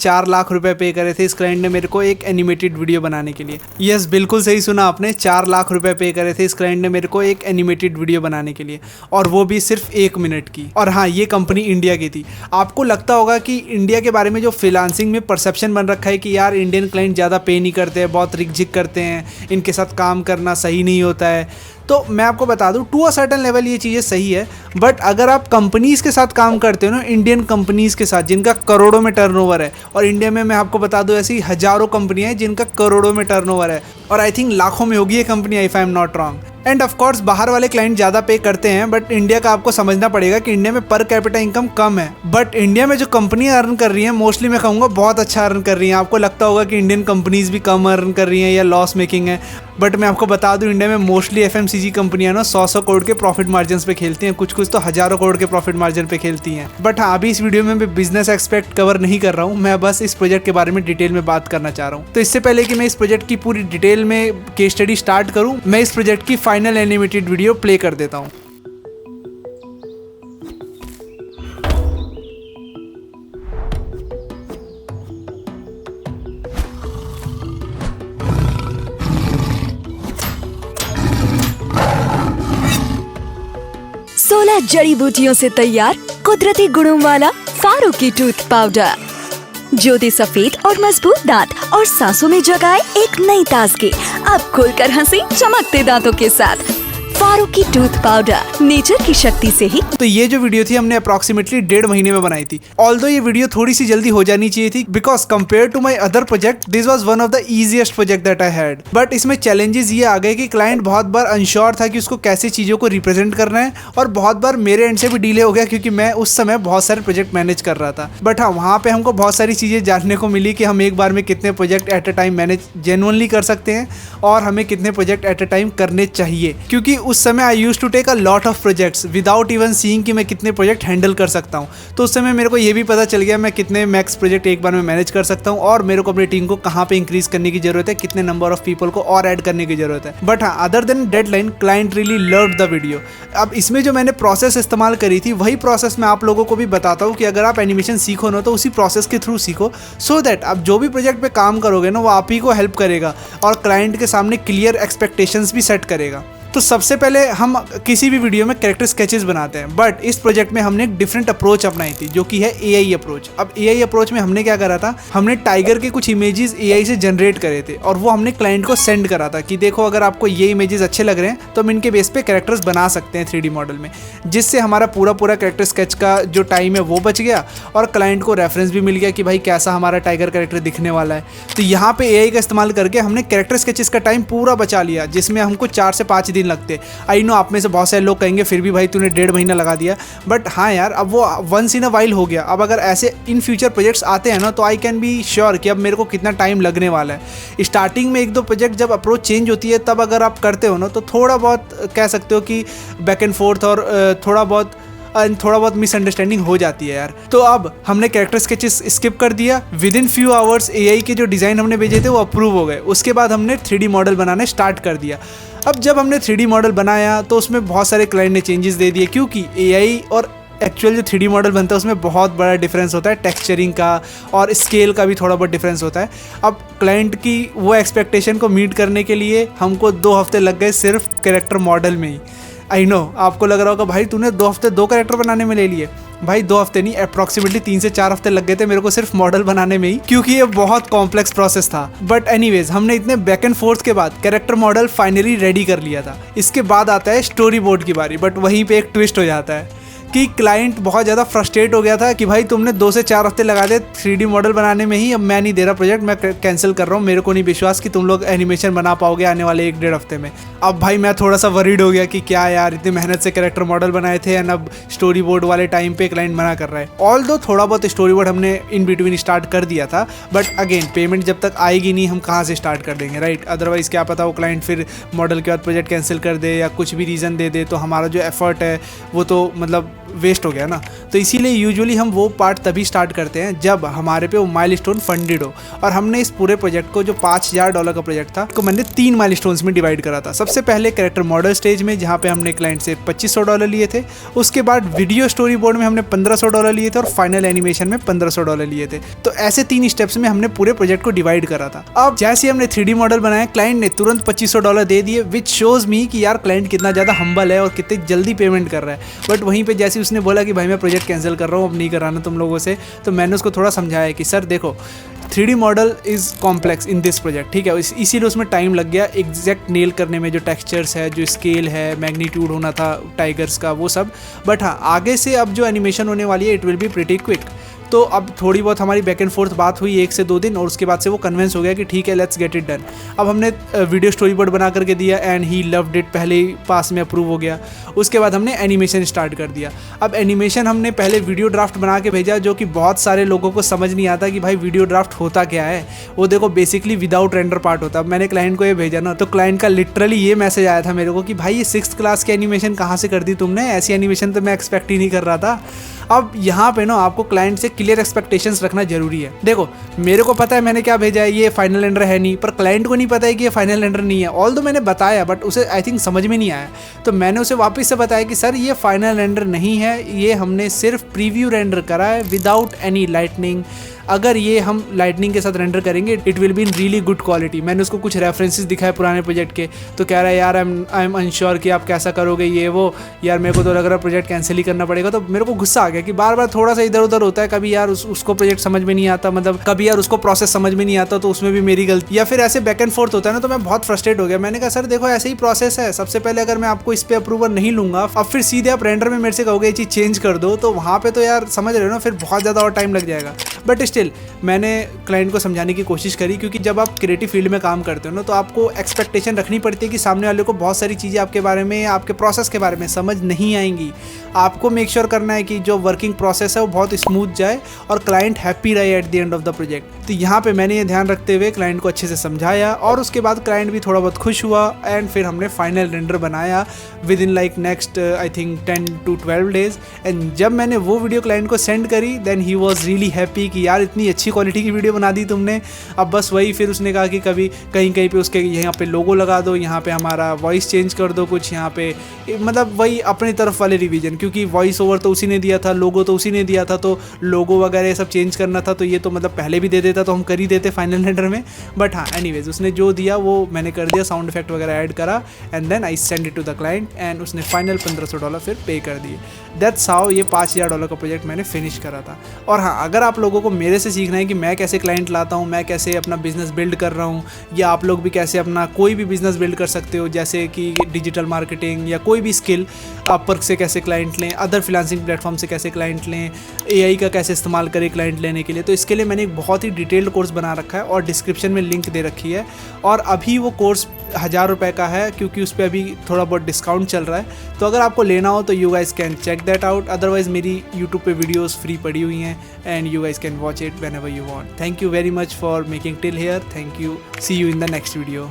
4 लाख रुपए पे करे थे इस क्लाइंट ने मेरे को एक एनिमेटेड वीडियो बनाने के लिए। यस, बिल्कुल सही सुना आपने, 4 लाख रुपए पे करे थे इस क्लाइंट ने मेरे को एक एनिमेटेड वीडियो बनाने के लिए, और वो भी सिर्फ 1 मिनट की। और हाँ, ये कंपनी इंडिया की थी। आपको लगता होगा कि इंडिया के बारे में जो फ्रीलांसिंग में परसेप्शन बन रखा है कि यार इंडियन क्लाइंट ज़्यादा पे नहीं करते हैं, बहुत रिकझिक करते हैं, इनके साथ काम करना सही नहीं होता है। तो मैं आपको बता दूं, टू अ सर्टेन लेवल ये चीज़ें सही है, बट अगर आप कंपनीज़ के साथ काम करते हो ना, इंडियन कंपनीज़ के साथ जिनका करोड़ों में टर्नओवर है, और इंडिया में मैं आपको बता दूं ऐसी हज़ारों कंपनियां हैं जिनका करोड़ों में टर्नओवर है, और आई थिंक लाखों में होगी ये company, if I am not wrong. End of course बाहर वाले क्लाइंट ज़्यादा पे करते हैं, बट इंडिया का आपको समझना पड़ेगा कि इंडिया में पर कैपिटा इनकम कम है, बट इंडिया में जो कंपनियां अर्न कर रही हैं मोस्टली मैं कहूँगा बहुत अच्छा अर्न कर रही हैं। आपको लगता होगा कि इंडियन कंपनीज भी कम अर्न कर रही हैं या लॉस मेकिंग है, बट मैं आपको बता दूं इंडिया में मोस्टली FMCG कंपनियां ना 100 करोड़ के प्रॉफिट मार्जिन पे खेलती हैं, कुछ कुछ तो हज़ारों करोड़ के प्रॉफिट मार्जिन पे खेलती हैं। बट हाँ, अभी इस वीडियो में मैं बिजनेस एक्सपेक्ट कवर नहीं कर रहा हूँ, मैं बस इस प्रोजेक्ट के बारे में डिटेल में बात करना चाह रहा हूँ। तो इससे पहले कि मैं इस प्रोजेक्ट की पूरी डिटेल में केस स्टडी स्टार्ट करूँ, मैं इस प्रोजेक्ट की फाइनल एनिमेटेड वीडियो प्ले कर देता हूँ। सोलह जड़ी बूटियों से तैयार कुदरती गुणों वाला फारूकी टूथ पाउडर, जो दे सफेद और मजबूत दांत और सांसों में जगाए एक नई ताजगी। अब खुलकर हंसी चमकते दांतों के साथ। फारूकी टूथ पाउडर, नेचर की शक्ति से ही। तो ये जो वीडियो थी हमने अप्रॉक्सीमेटली 1.5 महीने में बनाई थी। ऑल्दो ये वीडियो थोड़ी सी जल्दी हो जानी चाहिए थी, because compare to my other project this was one of the easiest project that I had. But इसमें चैलेंजेस ये आ गए कि क्लाइंट बहुत बार अनश्योर था कि उसको कैसे चीज़ों को रिप्रेजेंट करना है, और बहुत बार मेरे एंड से भी डिले हो गया क्योंकि मैं उस समय बहुत सारे प्रोजेक्ट मैनेज कर रहा था। बट हाँ, वहाँ पे हमको बहुत सारी चीज़ें जानने को मिली कि हम एक बार में कितने project at a time manage genuinely कर सकते हैं, और हमें कितने प्रोजेक्ट एट अ टाइम करने चाहिए। क्योंकि उस समय I used to take a lot of projects without even seeing कि मैं कितने प्रोजेक्ट हैंडल कर सकता हूँ। तो उस समय मेरे को ये भी पता चल गया मैं कितने मैक्स प्रोजेक्ट एक बार में मैनेज कर सकता हूँ, और मेरे को अपनी टीम को कहाँ पे इंक्रीज करने की जरूरत है, कितने नंबर ऑफ पीपल को और ऐड करने की जरूरत है। बट हाँ, other than deadline, client really loved the video. अब इसमें जो मैंने प्रोसेस इस्तेमाल करी थी वही प्रोसेस मैं आप लोगों को भी बताता हूँ कि अगर आप एनिमेशन सीखो ना तो उसी प्रोसेस के थ्रू सीखो, सो दैट आप जो भी प्रोजेक्ट पे काम करोगे ना वो आप ही को हेल्प करेगा और क्लाइंट के सामने क्लियर एक्सपेक्टेशंस भी सेट करेगा। तो सबसे पहले हम किसी भी वीडियो में कैरेक्टर स्केचेस बनाते हैं, बट इस प्रोजेक्ट में हमने एक डिफरेंट अप्रोच अपनाई थी जो कि है AI अप्रोच। अब AI अप्रोच में हमने क्या करा था, हमने टाइगर के कुछ इमेजेस AI से जनरेट करे थे और वो हमने क्लाइंट को सेंड करा था कि देखो अगर आपको ये इमेजेस अच्छे लग रहे हैं तो हम इनके बेस पे कैरेक्टर्स बना सकते हैं 3D मॉडल में, जिससे हमारा पूरा कैरेक्टर स्केच का जो टाइम है वो बच गया और क्लाइंट को रेफरेंस भी मिल गया कि भाई कैसा हमारा टाइगर कैरेक्टर दिखने वाला है। तो यहाँ पे AI का इस्तेमाल करके हमने कैरेक्टर स्केचेस का टाइम पूरा बचा लिया, जिसमें हमको 4 से 5 दिन लगते। आई नो आप में से बहुत सारे लोग कहेंगे फिर भी भाई तूने 1.5 महीना लगा दिया, बट हाँ यार अब वो वंस इन अ वाइल हो गया। अब अगर ऐसे इन फ्यूचर प्रोजेक्ट्स आते हैं ना तो आई कैन बी श्योर कि अब मेरे को कितना टाइम लगने वाला है। स्टार्टिंग में 1-2 प्रोजेक्ट जब अप्रोच चेंज होती है तब अगर आप करते हो ना तो थोड़ा बहुत कह सकते हो कि बैक एंड फोर्थ और थोड़ा बहुत मिसअंडरस्टैंडिंग हो जाती है यार। तो अब हमने कैरेक्टर स्केचेस स्किप कर दिया, with in few hours AI के जो डिज़ाइन हमने भेजे थे वो अप्रूव हो गए। उसके बाद हमने 3D मॉडल बनाने स्टार्ट कर दिया। अब जब हमने 3D मॉडल बनाया तो उसमें बहुत सारे क्लाइंट ने चेंजेस दे दिए, क्योंकि AI और एक्चुअल जो 3D मॉडल बनता है उसमें बहुत बड़ा डिफरेंस होता है, टेक्सचरिंग का और स्केल का भी थोड़ा बहुत डिफरेंस होता है। अब क्लाइंट की वो एक्सपेक्टेशन को मीट करने के लिए हमको 2 हफ्ते लग गए सिर्फ कैरेक्टर मॉडल में ही। आई नो आपको लग रहा होगा भाई तूने 2 हफ्ते 2 कैरेक्टर बनाने में ले लिए। भाई 2 हफ्ते नहीं, अप्रॉक्सीमेटली 3 से 4 हफ्ते लग गए थे मेरे को सिर्फ मॉडल बनाने में ही, क्योंकि ये बहुत कॉम्प्लेक्स प्रोसेस था। बट एनीवेज हमने इतने बैक एंड फोर्थ के बाद कैरेक्टर मॉडल फाइनली रेडी कर लिया था। इसके बाद आता है स्टोरी बोर्ड की बारी, बट वहीं पे एक ट्विस्ट हो जाता है कि क्लाइंट बहुत ज़्यादा फ्रस्ट्रेट हो गया था कि भाई तुमने 2 से 4 हफ्ते लगा दे 3D मॉडल बनाने में ही, अब मैं नहीं दे रहा प्रोजेक्ट, मैं कैंसिल कर रहा हूँ, मेरे को नहीं विश्वास कि तुम लोग एनिमेशन बना पाओगे आने वाले 1-1.5 हफ्ते में। अब भाई मैं थोड़ा सा वरीड हो गया कि क्या यार इतनी मेहनत से कैरेक्टर मॉडल बनाए थे एंड अब स्टोरी बोर्ड वाले टाइम पे क्लाइंट मना कर रहा है। ऑल्दो थोड़ा बहुत स्टोरी बोर्ड हमने इन बिटवीन स्टार्ट कर दिया था, बट अगेन पेमेंट जब तक आएगी नहीं हम कहाँ से स्टार्ट कर देंगे, राइट। अदरवाइज़ क्या पता वो क्लाइंट फिर मॉडल के बाद प्रोजेक्ट कैंसिल कर दे या कुछ भी रीज़न दे दे, तो हमारा जो एफर्ट है वो तो मतलब वेस्ट हो गया ना। तो इसीलिए यूजुअली हम वो पार्ट तभी स्टार्ट करते हैं जब हमारे पे वो माइलस्टोन फंडेड हो। और हमने इस पूरे प्रोजेक्ट को, जो $5000 का प्रोजेक्ट था, को मैंने 3 माइलस्टोन्स में डिवाइड करा था। सबसे पहले कैरेक्टर मॉडल स्टेज में, जहाँ पे हमने क्लाइंट से $2500 लिए थे। उसके बाद वीडियो स्टोरी बोर्ड में हमने $1500 लिए थे और फाइनल एनिमेशन में $1500 लिए थे। तो ऐसे 3 स्टेप्स में हमने पूरे प्रोजेक्ट को डिवाइड करा था। अब जैसे हमने 3D मॉडल बनाया, क्लाइंट ने तुरंत $2500 दे दिए, विच शोज मी कि यार क्लाइंट कितना ज़्यादा हम्बल है और कितने जल्दी पेमेंट कर रहा है। बट वहीं पे जैसे उसने बोला कि भाई मैं प्रोजेक्ट कैंसिल कर रहा हूँ, अब नहीं कराना तुम लोगों से, तो मैंने उसको थोड़ा समझाया कि सर देखो 3D model is complex in this project, ठीक है। इसीलिए उसमें टाइम लग गया एग्जैक्ट नेल करने में, जो टेक्सचर्स है, जो स्केल है, मैग्नीट्यूड होना था टाइगर्स का, वो सब। बट हाँ, आगे से अब जो एनिमेशन होने वाली है it will be pretty quick. तो अब थोड़ी बहुत हमारी बैक एंड फोर्थ बात हुई 1 से 2 दिन, और उसके बाद से वो कन्विंस हो गया कि ठीक है लेट्स गेट इट डन। अब हमने वीडियो स्टोरी बोर्ड बना करके दिया एंड ही लव्ड इट, पहले ही पास में अप्रूव हो गया। उसके बाद हमने एनिमेशन स्टार्ट कर दिया। अब एनिमेशन हमने पहले वीडियो ड्राफ्ट बना के भेजा, जो कि बहुत सारे लोगों को समझ नहीं आता कि भाई वीडियो ड्राफ्ट होता क्या है। वो देखो बेसिकली विदाउट रेंडर पार्ट होता है। अब मैंने क्लाइंट को ये भेजा ना, तो क्लाइंट का लिटरली ये मैसेज आया था मेरे को कि भाई ये 6th क्लास की एनिमेशन कहाँ से कर दी तुमने, ऐसी एनिमेशन तो मैं एक्सपेक्ट ही नहीं कर रहा था। अब यहाँ पे ना आपको क्लाइंट से क्लियर एक्सपेक्टेशंस रखना जरूरी है। देखो मेरे को पता है मैंने क्या भेजा है, ये फाइनल रेंडर है नहीं, पर क्लाइंट को नहीं पता है कि ये फाइनल रेंडर नहीं है। ऑल दो मैंने बताया बट उसे आई थिंक समझ में नहीं आया, तो मैंने उसे वापस से बताया कि सर ये फाइनल रेंडर नहीं है, ये हमने सिर्फ प्रीव्यू रेंडर करा है विदाउट एनी लाइटनिंग। अगर ये हम लाइटनिंग के साथ रेंडर करेंगे it will be in really good quality. मैंने उसको कुछ रेफरेंसेस दिखाए पुराने प्रोजेक्ट के, तो कह रहा है यार आई एम अनश्योर कि आप कैसा करोगे ये वो, यार मेरे को तो लग रहा है प्रोजेक्ट कैंसिल ही करना पड़ेगा। तो मेरे को गुस्सा आ गया कि बार बार थोड़ा सा इधर उधर होता है, कभी यार उसको प्रोजेक्ट समझ में नहीं आता, मतलब कभी यार उसको प्रोसेस समझ में नहीं आता तो उसमें भी मेरी गलती, या फिर ऐसे बैक एंड फोर्थ होता है ना। तो मैं बहुत फ्रस्ट्रेट हो गया। मैंने कहा सर देखो ऐसे ही प्रोसेस है, सबसे पहले अगर मैं आपको इस पर अप्रूवल नहीं लूंगा, अब फिर सीधे आप रेंडर में मेरे से कहोगे ये चीज़ चेंज कर दो, तो वहाँ पे तो यार समझ रहे हो ना, फिर बहुत ज़्यादा और टाइम लग जाएगा। बट स्टिल मैंने क्लाइंट को समझाने की कोशिश करी, क्योंकि जब आप क्रिएटिव फील्ड में काम करते हो ना, तो आपको एक्सपेक्टेशन रखनी पड़ती है कि सामने वाले को बहुत सारी चीज़ें आपके बारे में, आपके प्रोसेस के बारे में समझ नहीं आएंगी। आपको मेक श्योर करना है कि जो वर्किंग प्रोसेस है वो बहुत स्मूथ जाए और क्लाइंट हैप्पी रहे at the end of the project. तो यहाँ पे मैंने ये ध्यान रखते हुए क्लाइंट को अच्छे से समझाया, और उसके बाद क्लाइंट भी थोड़ा बहुत खुश हुआ एंड फिर हमने फाइनल रेंडर बनाया within like next I think 10 to 12 days. And जब मैंने वो वीडियो क्लाइंट को सेंड करी then he was really happy कि यार इतनी अच्छी क्वालिटी की वीडियो बना दी तुमने। अब बस वही फिर उसने कहा कि कभी कहीं कहीं पे उसके यहाँ पे लोगो लगा दो, यहाँ पे हमारा वॉइस चेंज कर दो कुछ, यहाँ पे मतलब वही अपनी तरफ वाले रिवीजन, क्योंकि वॉइस ओवर तो उसी ने दिया था, लोगो तो उसी ने दिया था, तो लोगो वगैरह सब चेंज करना था, तो ये तो मतलब पहले भी दे देता तो हम कर ही देते फाइनल रेंडर में। बट हाँ एनीवेज उसने जो दिया वो मैंने कर दिया, साउंड इफेक्ट वगैरह ऐड करा and then I send it to the client and उसने फाइनल $1500 फिर पे कर दिए। दैट्स हाउ ये $5000 का प्रोजेक्ट मैंने फिनिश करा था। और हाँ, अगर आप लोगों को मेरे से सीखना है कि मैं कैसे क्लाइंट लाता हूँ, मैं कैसे अपना बिजनेस बिल्ड कर रहा हूँ, या आप लोग भी कैसे अपना कोई भी बिजनेस बिल्ड कर सकते हो, जैसे कि डिजिटल मार्केटिंग या कोई भी स्किल, अपवर्क से कैसे क्लाइंट लें, अदर फ्रीलांसिंग प्लेटफॉर्म से कैसे क्लाइंट लें, एआई का कैसे इस्तेमाल करें क्लाइंट लेने के लिए, तो इसके लिए मैंने एक बहुत ही डिटेल्ड कोर्स बना रखा है और डिस्क्रिप्शन में लिंक दे रखी है। और अभी वो कोर्स ₹1000 का है, क्योंकि उस पर अभी थोड़ा बहुत डिस्काउंट चल रहा है। तो अगर आपको लेना हो तो you guys can check that out, otherwise मेरी यूट्यूब पे वीडियोस फ्री पड़ी हुई हैं and you guys can watch it whenever you want. Thank you very much for making till here. Thank you, see you in the next video.